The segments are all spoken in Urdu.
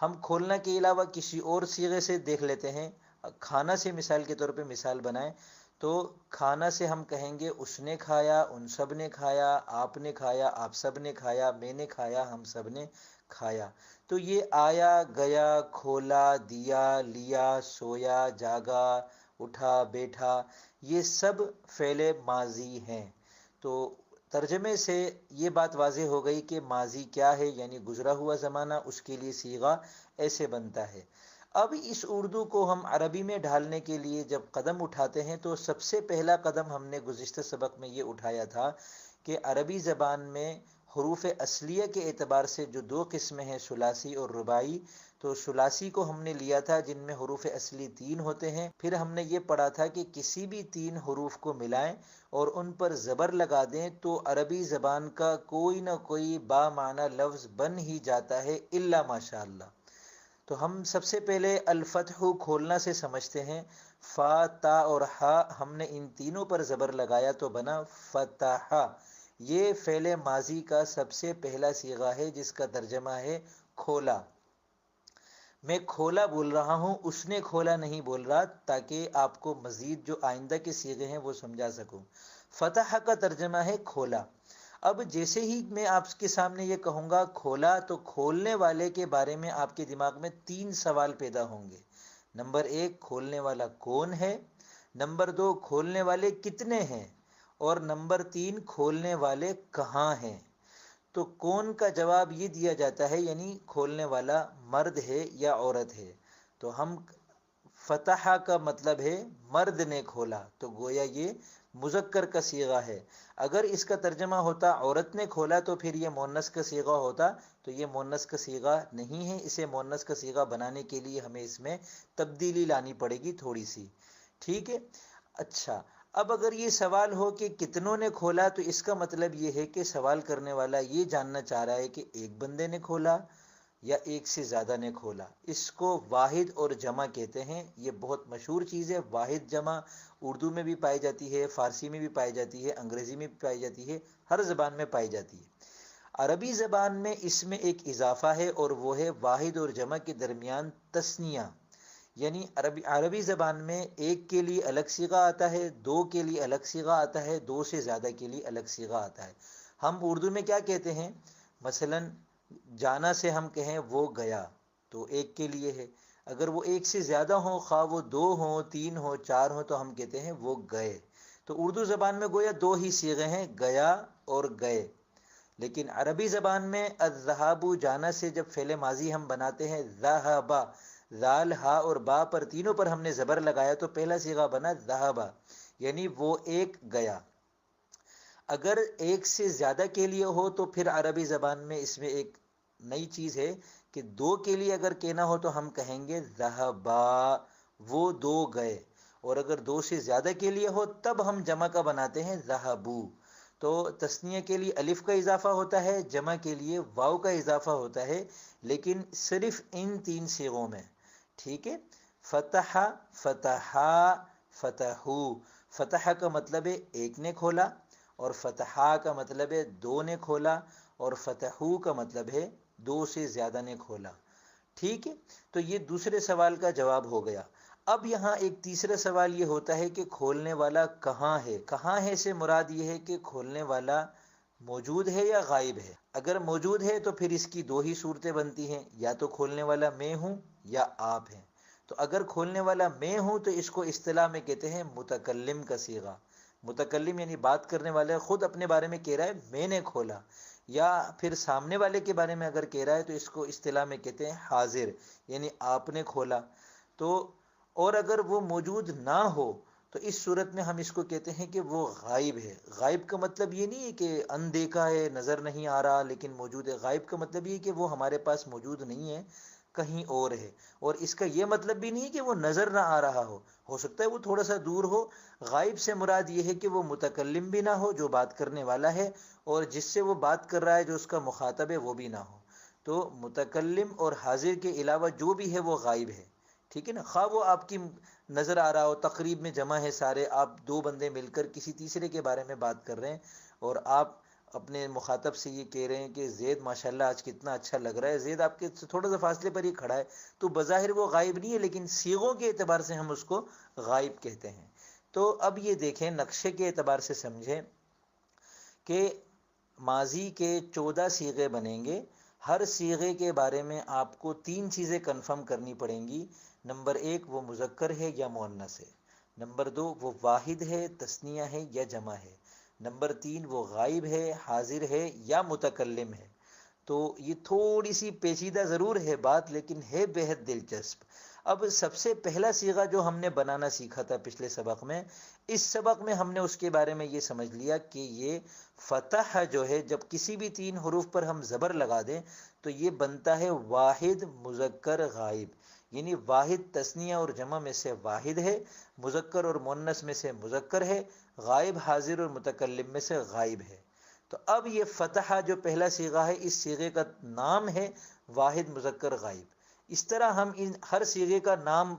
ہم کھولنا کے علاوہ کسی اور صیغے سے دیکھ لیتے ہیں. کھانا سے مثال کے طور پہ مثال بنائیں تو کھانا سے ہم کہیں گے اس نے کھایا، ان سب نے کھایا، آپ نے کھایا، آپ سب نے کھایا، میں نے کھایا، ہم سب نے کھایا. تو یہ آیا، گیا، کھولا، دیا، لیا، سویا، جاگا، اٹھا، بیٹھا، یہ سب فعل ماضی ہیں. تو ترجمے سے یہ بات واضح ہو گئی کہ ماضی کیا ہے، یعنی گزرا ہوا زمانہ، اس کے لیے صیغہ ایسے بنتا ہے. اب اس اردو کو ہم عربی میں ڈھالنے کے لیے جب قدم اٹھاتے ہیں تو سب سے پہلا قدم ہم نے گزشتہ سبق میں یہ اٹھایا تھا کہ عربی زبان میں حروف اصلیہ کے اعتبار سے جو دو قسمیں ہیں، ثلاثی اور رباعی، تو ثلاثی کو ہم نے لیا تھا جن میں حروف اصلی 3 ہوتے ہیں. پھر ہم نے یہ پڑھا تھا کہ کسی بھی 3 حروف کو ملائیں اور ان پر زبر لگا دیں تو عربی زبان کا کوئی نہ کوئی با معنی لفظ بن ہی جاتا ہے الا ماشاء اللہ. تو ہم سب سے پہلے الفتح کھولنا سے سمجھتے ہیں. فا، تا اور ہا، ہم نے ان تینوں پر زبر لگایا تو بنا فتح. یہ فعل ماضی کا سب سے پہلا صیغہ ہے جس کا ترجمہ ہے کھولا. میں کھولا بول رہا ہوں، اس نے کھولا نہیں بول رہا، تاکہ آپ کو مزید جو آئندہ کے صیغے ہیں وہ سمجھا سکوں. فتح کا ترجمہ ہے کھولا. اب جیسے ہی میں آپ کے سامنے یہ کہوں گا کھولا، تو کھولنے والے کے بارے میں آپ کے دماغ میں 3 سوال پیدا ہوں گے. نمبر 1، کھولنے والا کون ہے؟ نمبر 2، کھولنے والے کتنے ہیں؟ اور نمبر 3، کھولنے والے کہاں ہیں؟ تو کون کا جواب یہ دیا جاتا ہے، یعنی کھولنے والا مرد ہے یا عورت ہے. تو ہم فتح کا مطلب ہے مرد نے کھولا، تو گویا یہ مذکر کا صیغہ ہے. اگر اس کا ترجمہ ہوتا عورت نے کھولا تو پھر یہ مؤنث کا صیغہ ہوتا. تو یہ مؤنث کا صیغہ نہیں ہے، اسے مؤنث کا صیغہ بنانے کے لیے ہمیں اس میں تبدیلی لانی پڑے گی تھوڑی سی. ٹھیک ہے. اچھا، اب اگر یہ سوال ہو کہ کتنوں نے کھولا، تو اس کا مطلب یہ ہے کہ سوال کرنے والا یہ جاننا چاہ رہا ہے کہ ایک بندے نے کھولا یا ایک سے زیادہ نے کھولا. اس کو واحد اور جمع کہتے ہیں. یہ بہت مشہور چیز ہے. واحد جمع اردو میں بھی پائی جاتی ہے، فارسی میں بھی پائی جاتی ہے، انگریزی میں بھی پائی جاتی ہے، ہر زبان میں پائی جاتی ہے. عربی زبان میں اس میں ایک اضافہ ہے اور وہ ہے واحد اور جمع کے درمیان تثنیہ. یعنی عربی زبان میں ایک کے لیے الگ صیغہ آتا ہے، دو کے لیے الگ صیغہ آتا ہے، دو سے زیادہ کے لیے الگ صیغہ آتا ہے. ہم اردو میں کیا کہتے ہیں؟ مثلا جانا سے ہم کہیں وہ گیا، تو ایک کے لیے ہے. اگر وہ ایک سے زیادہ ہوں، خواہ وہ 2 ہوں، 3 ہوں، 4 ہوں، تو ہم کہتے ہیں وہ گئے. تو اردو زبان میں گویا 2 ہی صیغے ہیں، گیا اور گئے. لیکن عربی زبان میں الذهاب جانا سے جب فعل ماضی ہم بناتے ہیں ذهب، ذال، ہا اور با پر تینوں پر ہم نے زبر لگایا تو پہلا صیغہ بنا ذهب، یعنی وہ ایک گیا. اگر ایک سے زیادہ کے لیے ہو تو پھر عربی زبان میں اس میں ایک نئی چیز ہے کہ 2 کے لیے اگر کہنا ہو تو ہم کہیں گے ذهبا، وہ 2 گئے. اور اگر 2 سے زیادہ کے لیے ہو تب ہم جمع کا بناتے ہیں ذهبوا. تو تثنیہ کے لیے الف کا اضافہ ہوتا ہے، جمع کے لیے واو کا اضافہ ہوتا ہے، لیکن صرف ان 3 صیغوں میں. ٹھیک ہے. فتح، فتحا، فتحو. فتح کا مطلب ہے ایک نے کھولا، اور فتحا کا مطلب ہے 2 نے کھولا، اور فتحو کا مطلب ہے 2 سے زیادہ نے کھولا. ٹھیک ہے. تو یہ دوسرے سوال کا جواب ہو گیا. اب یہاں ایک تیسرا سوال یہ ہوتا ہے کہ کھولنے والا کہاں ہے؟ کہاں ہے سے مراد یہ ہے کہ کھولنے والا موجود ہے یا غائب ہے. اگر موجود ہے تو پھر اس کی 2 ہی صورتیں بنتی ہیں، یا تو کھولنے والا میں ہوں یا آپ ہیں. تو اگر کھولنے والا میں ہوں تو اس کو اصطلاح میں کہتے ہیں متکلم کا صیغہ. متکلم یعنی بات کرنے والا خود اپنے بارے میں کہہ رہا ہے میں نے کھولا، یا پھر سامنے والے کے بارے میں اگر کہہ رہا ہے تو اس کو اصطلاح میں کہتے ہیں حاضر، یعنی آپ نے کھولا. تو اور اگر وہ موجود نہ ہو تو اس صورت میں ہم اس کو کہتے ہیں کہ وہ غائب ہے. غائب کا مطلب یہ نہیں ہے کہ اندیکھا ہے، نظر نہیں آ رہا لیکن موجود ہے. غائب کا مطلب یہ ہے کہ وہ ہمارے پاس موجود نہیں ہے، کہیں اور ہے. اور اس کا یہ مطلب بھی نہیں کہ وہ نظر نہ آ رہا ہو سکتا ہے وہ تھوڑا سا دور ہو. غائب سے مراد یہ ہے کہ وہ متکلم بھی نہ ہو جو بات کرنے والا ہے، اور جس سے وہ بات کر رہا ہے جو اس کا مخاطب ہے وہ بھی نہ ہو. تو متکلم اور حاضر کے علاوہ جو بھی ہے وہ غائب ہے. ٹھیک ہے نا. خواہ وہ آپ کی نظر آ رہا ہو، تقریب میں جمع ہے سارے، آپ 2 بندے مل کر کسی تیسرے کے بارے میں بات کر رہے ہیں اور آپ اپنے مخاطب سے یہ کہہ رہے ہیں کہ زید ماشاءاللہ آج کتنا اچھا لگ رہا ہے، زید آپ کے تھوڑا سا فاصلے پر ہی کھڑا ہے، تو بظاہر وہ غائب نہیں ہے، لیکن صیغوں کے اعتبار سے ہم اس کو غائب کہتے ہیں۔ تو اب یہ دیکھیں، نقشے کے اعتبار سے سمجھیں کہ ماضی کے 14 صیغے بنیں گے۔ ہر صیغے کے بارے میں آپ کو 3 چیزیں کنفرم کرنی پڑیں گی۔ نمبر 1، وہ مذکر ہے یا مؤنث ہے۔ نمبر 2، وہ واحد ہے، تثنیہ ہے یا جمع ہے۔ نمبر 3، وہ غائب ہے، حاضر ہے یا متکلم ہے۔ تو یہ تھوڑی سی پیچیدہ ضرور ہے بات، لیکن ہے بےحد دلچسپ۔ اب سب سے پہلا صیغہ جو ہم نے بنانا سیکھا تھا پچھلے سبق میں، اس سبق میں ہم نے اس کے بارے میں یہ سمجھ لیا کہ یہ فتح جو ہے، جب کسی بھی 3 حروف پر ہم زبر لگا دیں تو یہ بنتا ہے واحد مذکر غائب، یعنی واحد تثنیہ اور جمع میں سے واحد ہے، مذکر اور مؤنث میں سے مذکر ہے، غائب حاضر اور متکلم میں سے غائب ہے۔ تو اب یہ فتح جو پہلا صیغہ ہے، اس صیغے کا نام ہے واحد مذکر غائب۔ اس طرح ہم ان ہر صیغے کا نام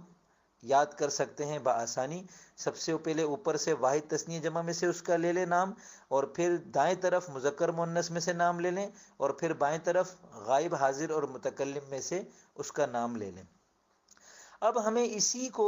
یاد کر سکتے ہیں بآسانی۔ سب سے پہلے اوپر سے واحد تثنیہ جمع میں سے اس کا لے لیں نام، اور پھر دائیں طرف مذکر مؤنث میں سے نام لے لیں، اور پھر بائیں طرف غائب حاضر اور متکلم میں سے اس کا نام لے لیں۔ اب ہمیں اسی کو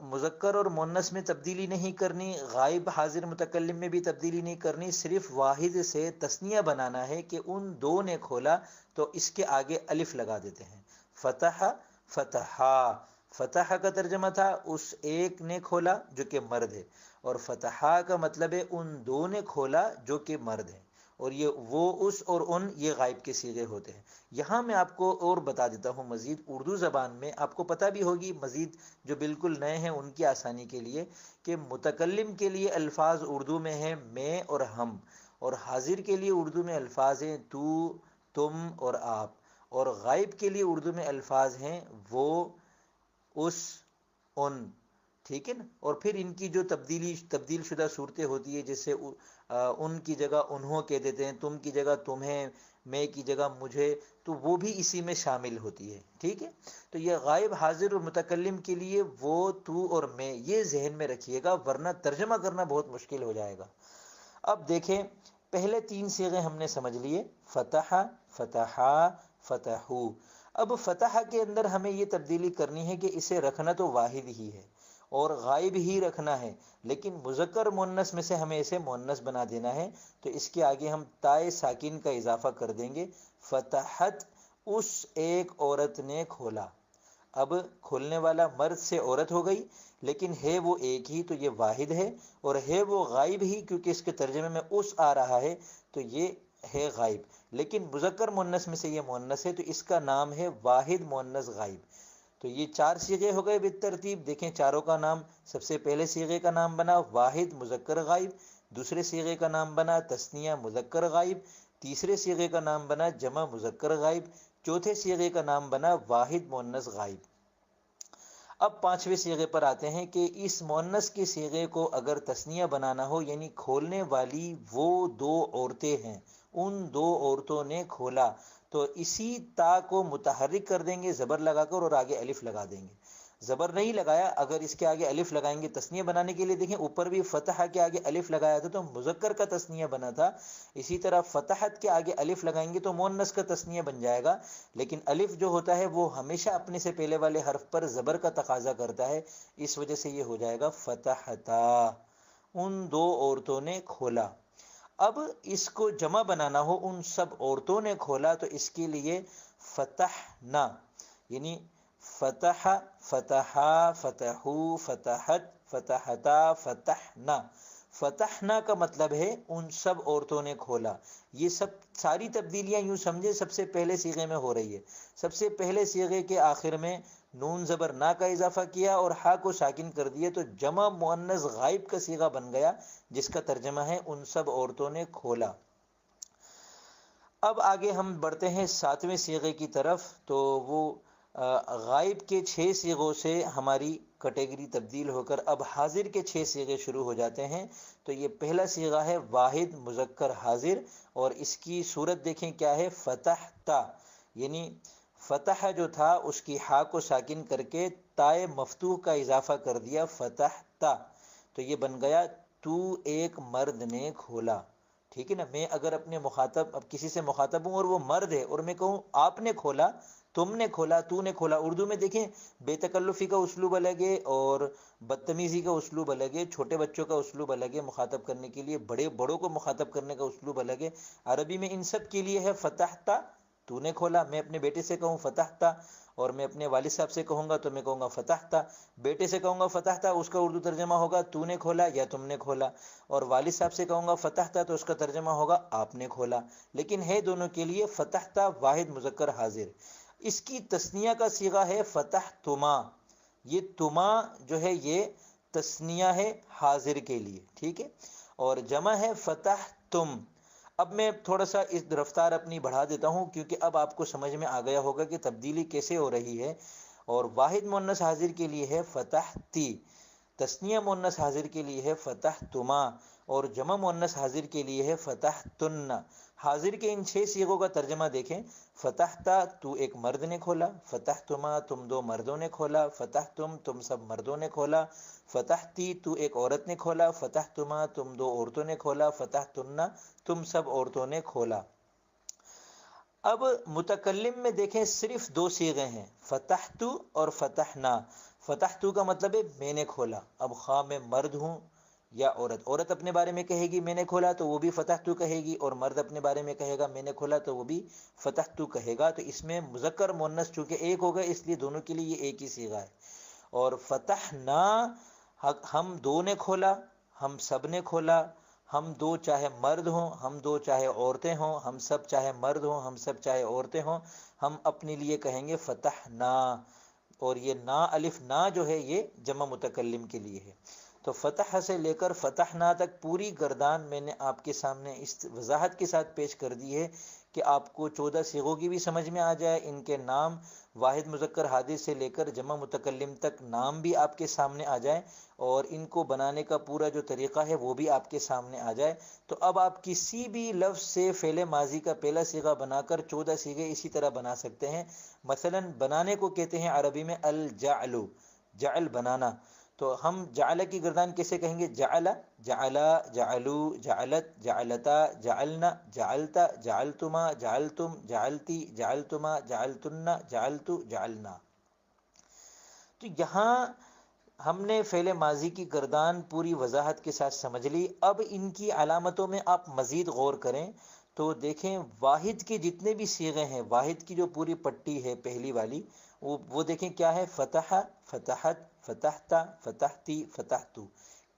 مذکر اور مؤنث میں تبدیلی نہیں کرنی، غائب حاضر متکلم میں بھی تبدیلی نہیں کرنی، صرف واحد سے تثنیہ بنانا ہے کہ ان دو نے کھولا تو اس کے آگے الف لگا دیتے ہیں۔ فتح، فتحا، فتح کا ترجمہ تھا اس ایک نے کھولا جو کہ مرد ہے، اور فتحا کا مطلب ہے ان دو نے کھولا جو کہ مرد ہے، اور یہ وہ، اس اور ان، یہ غائب کے صیغے ہوتے ہیں۔ یہاں میں آپ کو اور بتا دیتا ہوں مزید، اردو زبان میں آپ کو پتہ بھی ہوگی، مزید جو بالکل نئے ہیں ان کی آسانی کے لیے، کہ متکلم کے لیے الفاظ اردو میں ہیں میں اور ہم، اور حاضر کے لیے اردو میں الفاظ ہیں تو، تم اور آپ، اور غائب کے لیے اردو میں الفاظ ہیں وہ، اس، ان، ٹھیک ہے نا۔ اور پھر ان کی جو تبدیل شدہ صورتیں ہوتی ہے، جیسے ان کی جگہ انہوں کہہ دیتے ہیں، تم کی جگہ تمہیں، میں کی جگہ مجھے، تو وہ بھی اسی میں شامل ہوتی ہے، ٹھیک ہے۔ تو یہ غائب حاضر اور متکلم کے لیے وہ، تو اور میں، یہ ذہن میں رکھیے گا، ورنہ ترجمہ کرنا بہت مشکل ہو جائے گا۔ اب دیکھیں، پہلے 3 صیغے ہم نے سمجھ لیے، فتح، فتحا، فتحو۔ اب فتح کے اندر ہمیں یہ تبدیلی کرنی ہے کہ اسے رکھنا تو واحد ہی ہے اور غائب ہی رکھنا ہے، لیکن مذکر مؤنث میں سے ہمیں اسے مؤنث بنا دینا ہے، تو اس کے آگے ہم تائے ساکن کا اضافہ کر دیں گے، فتحت، اس ایک عورت نے کھولا۔ اب کھولنے والا مرد سے عورت ہو گئی، لیکن ہے وہ ایک ہی، تو یہ واحد ہے، اور ہے وہ غائب ہی کیونکہ اس کے ترجمے میں اس آ رہا ہے، تو یہ ہے غائب، لیکن مذکر مؤنث میں سے یہ مؤنث ہے، تو اس کا نام ہے واحد مؤنث غائب۔ تو یہ 4 صیغے ہو گئے بالترتیب، دیکھیں چاروں کا نام، سب سے پہلے صیغے کا نام بنا واحد مذکر غائب، دوسرے صیغے کا نام بنا تثنیہ مذکر غائب، تیسرے صیغے کا نام بنا جمع مذکر غائب، چوتھے صیغے کا نام بنا واحد مؤنث غائب۔ اب 5ویں صیغے پر آتے ہیں کہ اس مؤنث کے صیغے کو اگر تثنیہ بنانا ہو، یعنی کھولنے والی وہ 2 عورتیں ہیں، ان 2 عورتوں نے کھولا، تو اسی تا کو متحرک کر دیں گے زبر لگا کر، اور آگے الف لگا دیں گے۔ زبر نہیں لگایا، اگر اس کے آگے الف لگائیں گے تثنیہ بنانے کے لیے، دیکھیں اوپر بھی فتح کے آگے الف لگایا تھا تو مذکر کا تثنیہ بنا تھا، اسی طرح فتحت کے آگے الف لگائیں گے تو مؤنث کا تثنیہ بن جائے گا، لیکن الف جو ہوتا ہے وہ ہمیشہ اپنے سے پہلے والے حرف پر زبر کا تقاضا کرتا ہے، اس وجہ سے یہ ہو جائے گا فتحتا، ان 2 عورتوں نے کھولا۔ اب اس کو جمع بنانا ہو، ان سب عورتوں نے کھولا، تو اس کے لیے فتحنا، یعنی فتح، فتحا، فتحو، فتحت، فتحتا، فتحنا۔ فتحنا کا مطلب ہے ان سب عورتوں نے کھولا۔ یہ ساری تبدیلیاں یوں سمجھے سب سے پہلے صیغے میں ہو رہی ہے، سب سے پہلے صیغے کے آخر میں نون زبر نا کا اضافہ کیا اور ہا کو ساکن کر دیے، تو جمع مؤنث غائب کا صیغہ بن گیا، جس کا ترجمہ ہے ان سب عورتوں نے کھولا۔ اب آگے ہم بڑھتے ہیں 7ویں صیغے کی طرف، تو وہ غائب کے 6 صیغوں سے ہماری کیٹیگری تبدیل ہو کر اب حاضر کے 6 صیغے شروع ہو جاتے ہیں۔ تو یہ پہلا صیغہ ہے واحد مذکر حاضر، اور اس کی صورت دیکھیں کیا ہے، فتحتا، یعنی فتح جو تھا اس کی ہا کو ساکن کر کے تائے مفتوح کا اضافہ کر دیا، فتحتا، تو یہ بن گیا تو ایک مرد نے کھولا، ٹھیک ہے نا. میں اگر اپنے مخاطب اب کسی سے مخاطب ہوں اور وہ مرد ہے اور میں کہوں آپ نے کھولا، تم نے کھولا، تو نے کھولا، اردو میں دیکھیں بے تکلفی کا اسلوب الگ ہے اور بدتمیزی کا اسلوب الگ ہے، چھوٹے بچوں کا اسلوب الگ ہے مخاطب کرنے کے لیے، بڑوں کو مخاطب کرنے کا اسلوب الگ ہے. عربی میں ان سب کے لیے ہے فتحتا، تو نے کھولا. میں اپنے بیٹے سے کہوں فتحتا اور میں اپنے والد صاحب سے کہوں گا تو میں کہوں گا فتحتا. بیٹے سے کہوں گا فتحتا، اس کا اردو ترجمہ ہوگا تو نے کھولا یا تم نے کھولا. اور والد صاحب سے کہوں گا فتحتا تو اس کا ترجمہ ہوگا آپ نے کھولا. لیکن ہے دونوں کے لیے فتحتا واحد مذکر حاضر. اس کی تثنیہ کا صیغہ ہے فتحتما. یہ تما جو ہے یہ تثنیہ ہے حاضر کے لیے، ٹھیک ہے. اور جمع ہے فتحتم. اب میں تھوڑا سا اس رفتار اپنی بڑھا دیتا ہوں کیونکہ اب آپ کو سمجھ میں آ گیا ہوگا کہ تبدیلی کیسے ہو رہی ہے. اور واحد مؤنث حاضر کے لیے ہے فتحتی، تثنیہ مؤنث حاضر کے لیے ہے فتحتما، اور جمع مؤنث حاضر کے لیے ہے فتحتن. حاضر کے ان 6 صیغوں کا ترجمہ دیکھیں. فتحتا تو ایک مرد نے کھولا، فتحتما تم 2 مردوں نے کھولا، فتحتم تم سب مردوں نے کھولا، فتحتی تو ایک عورت نے کھولا، فتحتما تم 2 عورتوں نے کھولا، فتحتن تم سب عورتوں نے کھولا. اب متکلم میں دیکھیں صرف 2 صیغے ہیں، فتحتو اور فتحنا. فتحتو کا مطلب ہے میں نے کھولا. اب خواہ میں مرد ہوں یا عورت اپنے بارے میں کہے گی میں نے کھولا تو وہ بھی فتحتو کہے گی، اور مرد اپنے بارے میں کہے گا میں نے کھولا تو وہ بھی فتحتو کہے گا. تو اس میں مذکر مؤنث چونکہ ایک ہوگا اس لیے دونوں کے لیے یہ ایک ہی صیغہ ہے. اور فتحنا ہم 2 نے کھولا، ہم سب نے کھولا. ہم 2 چاہے مرد ہوں، ہم 2 چاہے عورتیں ہوں، ہم سب چاہے مرد ہوں، ہم سب چاہے عورتیں ہوں، ہم اپنے لیے کہیں گے فتحنا. اور یہ نا الف نا جو ہے یہ جمع متکلم کے لیے ہے. تو فتح سے لے کر فتحنا تک پوری گردان میں نے آپ کے سامنے اس وضاحت کے ساتھ پیش کر دی ہے کہ آپ کو 14 صیغوں کی بھی سمجھ میں آ جائے، ان کے نام واحد مذکر حاضر سے لے کر جمع متکلم تک نام بھی آپ کے سامنے آ جائیں، اور ان کو بنانے کا پورا جو طریقہ ہے وہ بھی آپ کے سامنے آ جائے. تو اب آپ کسی بھی لفظ سے فعل ماضی کا پہلا صیغہ بنا کر 14 صیغے اسی طرح بنا سکتے ہیں. مثلا بنانے کو کہتے ہیں عربی میں الجعل، جعل بنانا. تو ہم جعل کی گردان کیسے کہیں گے؟ جعل، جعلا، جعلو، جعلت، جعلتا، جعلنا، جعلتا، جعلتما، جعلتم، جعلتی، جعلتما، جعلتن، جعلتو، جعلنا. تو یہاں ہم نے فعل ماضی کی گردان پوری وضاحت کے ساتھ سمجھ لی. اب ان کی علامتوں میں آپ مزید غور کریں تو دیکھیں واحد کے جتنے بھی صیغے ہیں، واحد کی جو پوری پٹی ہے پہلی والی وہ دیکھیں کیا ہے؟ فتح، فتحت، فتحتا، فتحتی، فتحتو.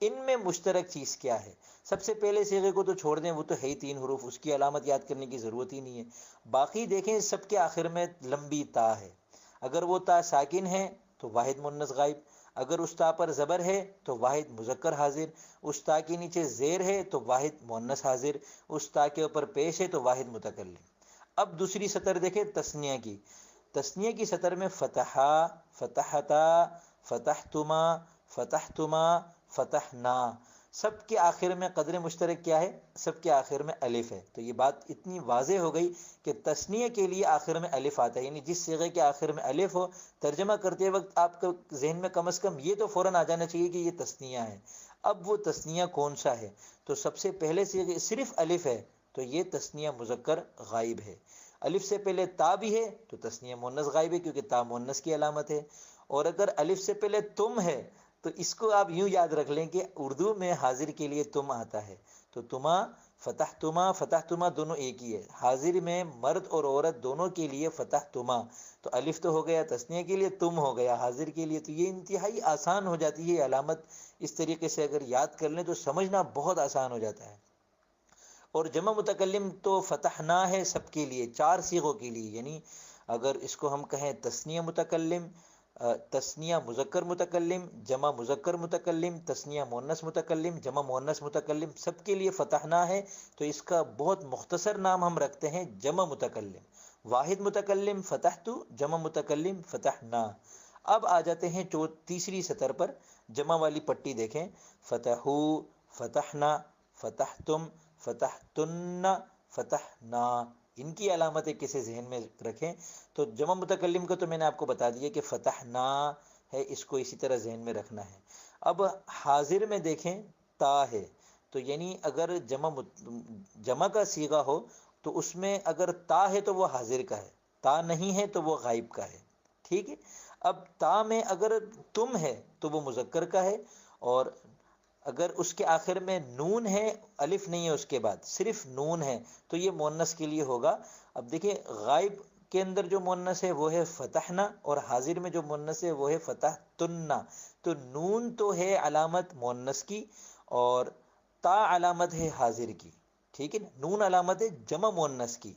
ان میں مشترک چیز کیا ہے؟ سب سے پہلے صیغے کو تو چھوڑ دیں، وہ تو ہے ہی 3 حروف، اس کی علامت یاد کرنے کی ضرورت ہی نہیں ہے. باقی دیکھیں سب کے آخر میں لمبی تا ہے. اگر وہ تا ساکن ہے تو واحد مؤنث غائب، اگر اس تا پر زبر ہے تو واحد مذکر حاضر، اس تا کے نیچے زیر ہے تو واحد مؤنث حاضر، اس تا کے اوپر پیش ہے تو واحد متکلم. اب دوسری سطر دیکھیں تثنیہ کی. تثنیہ کی سطر میں فتحا، فتحتا، فتحتما، فتحتما، فتحنا. سب کے آخر میں قدر مشترک کیا ہے؟ سب کے آخر میں الف ہے. تو یہ بات اتنی واضح ہو گئی کہ تثنیہ کے لیے آخر میں الف آتا ہے، یعنی جس صیغے کے آخر میں الف ہو ترجمہ کرتے وقت آپ کو ذہن میں کم از کم یہ تو فوراً آ جانا چاہیے کہ یہ تثنیہ ہے. اب وہ تثنیہ کون سا ہے؟ تو سب سے پہلے صیغے صرف الف ہے تو یہ تثنیہ مذکر غائب ہے. الف سے پہلے تا بھی ہے تو تثنیہ مؤنث غائب ہے کیونکہ تا مؤنث کی علامت ہے. اور اگر الف سے پہلے تم ہے تو اس کو آپ یوں یاد رکھ لیں کہ اردو میں حاضر کے لیے تم آتا ہے تو تما، فتحتما، فتحتما دونوں ایک ہی ہے. حاضر میں مرد اور عورت دونوں کے لیے فتحتما. تو الف تو ہو گیا تثنیہ کے لیے، تم ہو گیا حاضر کے لیے. تو یہ انتہائی آسان ہو جاتی ہے علامت، اس طریقے سے اگر یاد کر لیں تو سمجھنا بہت آسان ہو جاتا ہے. اور جمع متکلم تو فتحنا ہے سب کے لیے، 4 صیغوں کے لیے. یعنی اگر اس کو ہم کہیں تثنیہ متکلم، تثنیہ مذکر متکلم، جمع مذکر متکلم، تثنیہ مؤنث متکلم، جمع مؤنث متکلم، سب کے لیے فتحنا ہے. تو اس کا بہت مختصر نام ہم رکھتے ہیں جمع متکلم. واحد متکلم فتحتو، جمع متکلم فتحنا. اب آ جاتے ہیں تیسری سطر پر، جمع والی پٹی دیکھیں. فتحو، فتحنا، فتحتم، فتحتن، فتحنا. ان کی علامتیں کسے ذہن میں رکھیں. تو جمع متکلم کو تو میں نے آپ کو بتا دیا کہ فتحنا ہے، اس کو اسی طرح ذہن میں رکھنا ہے. اب حاضر میں دیکھیں تا ہے تو یعنی اگر جمع کا صیغہ ہو تو اس میں اگر تا ہے تو وہ حاضر کا ہے، تا نہیں ہے تو وہ غائب کا ہے، ٹھیک ہے۔ اب تا میں اگر تم ہے تو وہ مذکر کا ہے، اور اگر اس کے آخر میں نون ہے، الف نہیں ہے اس کے بعد، صرف نون ہے، تو یہ مؤنث کے لیے ہوگا۔ اب دیکھیں غائب کے اندر جو مؤنث ہے وہ ہے فتحنا، اور حاضر میں جو مؤنث ہے وہ ہے فتحتنا۔ تو نون تو ہے علامت مؤنث کی، اور تا علامت ہے حاضر کی، ٹھیک ہے نا۔ نون علامت ہے جمع مؤنث کی،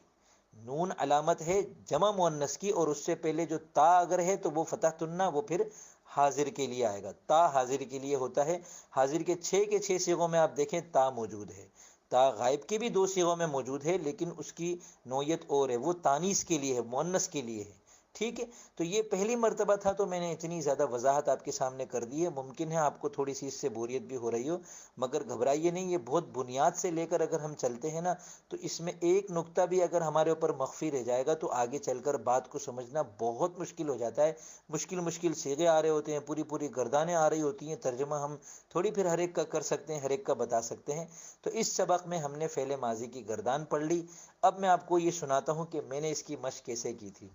نون علامت ہے جمع مؤنث کی، اور اس سے پہلے جو تا اگر ہے تو وہ فتحتنا، وہ پھر حاضر کے لیے آئے گا، تا حاضر کے لیے ہوتا ہے۔ حاضر کے 6 صیغوں میں آپ دیکھیں تا موجود ہے، تا غائب کے بھی 2 صیغوں میں موجود ہے، لیکن اس کی نوعیت اور ہے، وہ تانیث کے لیے ہے، مؤنث کے لیے ہے، ٹھیک ہے۔ تو یہ پہلی مرتبہ تھا تو میں نے اتنی زیادہ وضاحت آپ کے سامنے کر دی ہے۔ ممکن ہے آپ کو تھوڑی سی اس سے بوریت بھی ہو رہی ہو، مگر گھبرائیے نہیں، یہ بہت بنیاد سے لے کر اگر ہم چلتے ہیں نا، تو اس میں ایک نقطہ بھی اگر ہمارے اوپر مخفی رہ جائے گا تو آگے چل کر بات کو سمجھنا بہت مشکل ہو جاتا ہے۔ مشکل صیغے آ رہے ہوتے ہیں، پوری گردانیں آ رہی ہوتی ہیں، ترجمہ ہم تھوڑی پھر ہر ایک کا کر سکتے ہیں، ہر ایک کا بتا سکتے ہیں۔ تو اس سبق میں ہم نے فعل ماضی کی گردان پڑھ لی۔ اب میں آپ کو یہ سناتا ہوں کہ میں نے اس کی مشق کیسے کی تھی۔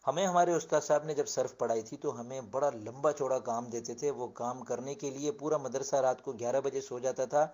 ہمیں ہمارے استاد صاحب نے جب صرف پڑھائی تھی تو ہمیں بڑا لمبا چوڑا کام دیتے تھے۔ وہ کام کرنے کے لیے پورا مدرسہ رات کو 11 بجے سو جاتا تھا۔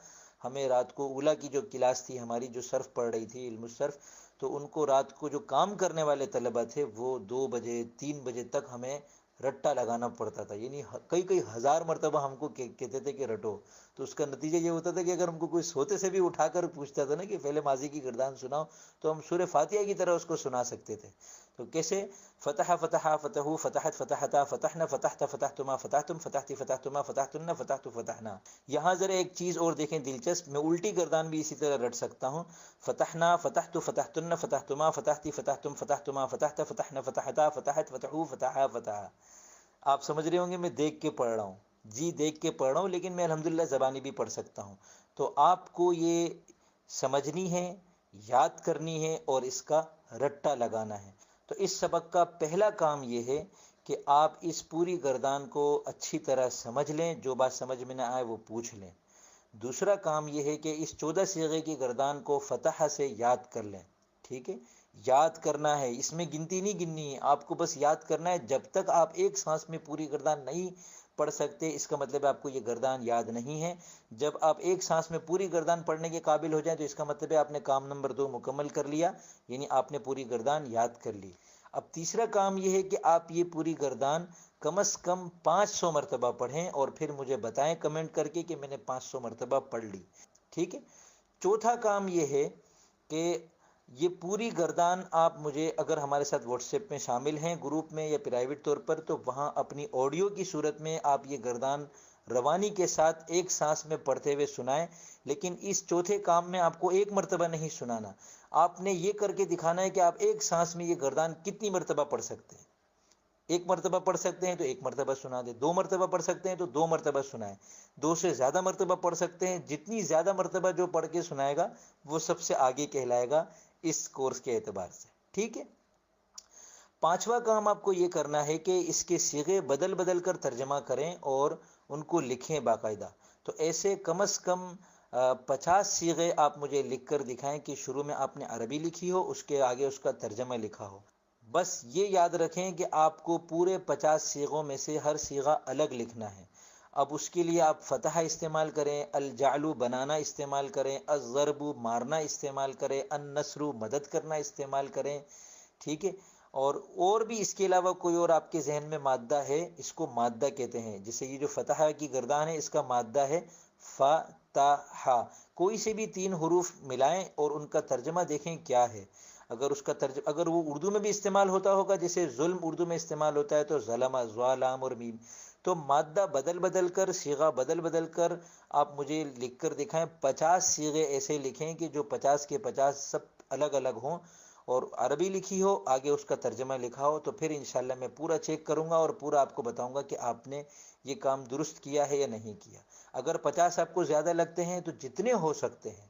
ہمیں رات کو اولیٰ کی جو کلاس تھی ہماری، جو صرف پڑھ رہی تھی، علم الصرف، تو ان کو رات کو جو کام کرنے والے طلبہ تھے وہ 2 بجے 3 بجے تک ہمیں رٹا لگانا پڑتا تھا، یعنی کئی ہزار مرتبہ ہم کو کہتے تھے کہ رٹو۔ تو اس کا نتیجہ یہ ہوتا تھا کہ اگر ہم کو کوئی سوتے سے بھی اٹھا کر پوچھتا تھا نا کہ فعل ماضی کی گردان سناؤ، تو ہم سورہ فاتحہ کی طرح اس کو سنا سکتے تھے۔ تو کیسے؟ فتح فتح فتحو فتحت فتحتا فتحنا فتحت فتحتما فتحتم فتحتی فتحتما فتحتن فتحت فتحنا۔ یہاں ذرا ایک چیز اور دیکھیں دلچسپ، میں الٹی گردان بھی اسی طرح رٹ سکتا ہوں۔ فتحنا فتحت فتحتن فتحتما فتحتی فتحتم فتحتما فتحت فتحنا فتحتا فتحت فتحو فتحا فتحا۔ آپ سمجھ رہے ہوں گے میں دیکھ کے پڑھ رہا ہوں، جی دیکھ کے پڑھ رہا ہوں، لیکن میں الحمدللہ زبانی بھی پڑھ سکتا ہوں۔ تو آپ کو یہ سمجھنی ہے، یاد کرنی ہے، اور اس کا رٹا لگانا ہے۔ تو اس سبق کا پہلا کام یہ ہے کہ آپ اس پوری گردان کو اچھی طرح سمجھ لیں، جو بات سمجھ میں نہ آئے وہ پوچھ لیں۔ دوسرا کام یہ ہے کہ اس 14 صیغے کی گردان کو فتح سے یاد کر لیں، ٹھیک ہے۔ یاد کرنا ہے، اس میں گنتی نہیں گننی ہے، آپ کو بس یاد کرنا ہے۔ جب تک آپ ایک سانس میں پوری گردان نہیں پڑھ سکتے اس کا مطلب آپ کو یہ گردان یاد نہیں ہے۔ جب آپ ایک سانس میں پوری گردان پڑھنے کے قابل ہو جائیں تو اس کا مطلب ہے آپ نے کام نمبر 2 مکمل کر لیا، یعنی آپ نے پوری گردان یاد کر لی۔ اب تیسرا کام یہ ہے کہ آپ یہ پوری گردان کم از کم 500 مرتبہ پڑھیں، اور پھر مجھے بتائیں کمنٹ کر کے کہ میں نے 500 مرتبہ پڑھ لی، ٹھیک ہے۔ چوتھا کام یہ ہے کہ یہ پوری گردان آپ مجھے، اگر ہمارے ساتھ واٹس ایپ میں شامل ہیں گروپ میں یا پرائیویٹ طور پر، تو وہاں اپنی آڈیو کی صورت میں آپ یہ گردان روانی کے ساتھ ایک سانس میں پڑھتے ہوئے سنائیں۔ لیکن اس چوتھے کام میں آپ کو ایک مرتبہ نہیں سنانا، آپ نے یہ کر کے دکھانا ہے کہ آپ ایک سانس میں یہ گردان کتنی مرتبہ پڑھ سکتے ہیں۔ 1 مرتبہ پڑھ سکتے ہیں تو 1 مرتبہ سنا دیں، 2 مرتبہ پڑھ سکتے ہیں تو 2 مرتبہ سنائیں، 2 سے زیادہ مرتبہ پڑھ سکتے ہیں، جتنی زیادہ مرتبہ جو پڑھ کے سنائے گا وہ سب سے آگے کہلائے گا اس کورس کے اعتبار سے، ٹھیک ہے۔ پانچواں کام آپ کو یہ کرنا ہے کہ اس کے صیغے بدل بدل کر ترجمہ کریں اور ان کو لکھیں باقاعدہ۔ تو ایسے کم از کم 50 صیغے آپ مجھے لکھ کر دکھائیں کہ شروع میں آپ نے عربی لکھی ہو، اس کے آگے اس کا ترجمہ لکھا ہو۔ بس یہ یاد رکھیں کہ آپ کو پورے 50 صیغوں میں سے ہر صیغہ الگ لکھنا ہے۔ اب اس کے لیے آپ فتح استعمال کریں، الجعل بنانا استعمال کریں، الضرب مارنا استعمال کریں، النصر مدد کرنا استعمال کریں، ٹھیک ہے۔ اور بھی اس کے علاوہ کوئی اور آپ کے ذہن میں مادہ ہے، اس کو مادہ کہتے ہیں۔ جیسے یہ جو فتح کی گردان ہے اس کا مادہ ہے فتح۔ کوئی سے بھی 3 حروف ملائیں اور ان کا ترجمہ دیکھیں کیا ہے۔ اگر اس کا ترجمہ اگر وہ اردو میں بھی استعمال ہوتا ہوگا، جیسے ظلم اردو میں استعمال ہوتا ہے تو ظلم، ظا لام اور میم، تو مادہ بدل بدل کر، صیغہ بدل بدل کر آپ مجھے لکھ کر دکھائیں۔ 50 صیغے ایسے لکھیں کہ جو 50 کے 50 سب الگ الگ ہوں، اور عربی لکھی ہو، آگے اس کا ترجمہ لکھا ہو، تو پھر انشاءاللہ میں پورا چیک کروں گا اور پورا آپ کو بتاؤں گا کہ آپ نے یہ کام درست کیا ہے یا نہیں کیا۔ اگر 50 آپ کو زیادہ لگتے ہیں تو جتنے ہو سکتے ہیں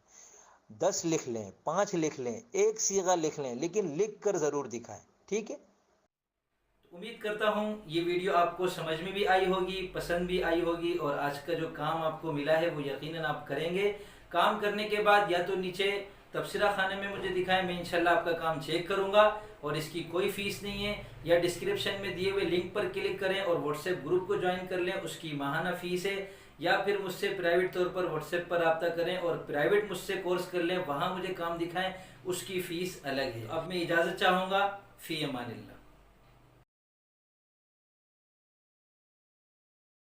10 لکھ لیں، 5 لکھ لیں، 1 صیغہ لکھ لیں، لیکن لکھ کر ضرور دکھائیں، ٹھیک ہے۔ امید کرتا ہوں یہ ویڈیو آپ کو سمجھ میں بھی آئی ہوگی، پسند بھی آئی ہوگی، اور آج کا جو کام آپ کو ملا ہے وہ یقیناً آپ کریں گے۔ کام کرنے کے بعد یا تو نیچے تبصرہ خانے میں مجھے دکھائیں، میں انشاءاللہ آپ کا کام چیک کروں گا، اور اس کی کوئی فیس نہیں ہے۔ یا ڈسکرپشن میں دیے ہوئے لنک پر کلک کریں اور واٹس ایپ گروپ کو جوائن کر لیں، اس کی ماہانہ فیس ہے۔ یا پھر مجھ سے پرائیویٹ طور پر واٹس ایپ پر رابطہ کریں اور پرائیویٹ مجھ سے کورس کر لیں، وہاں مجھے کام دکھائیں، اس کی فیس الگ ہے۔ اب میں اجازت چاہوں گا، فی امان اللہ۔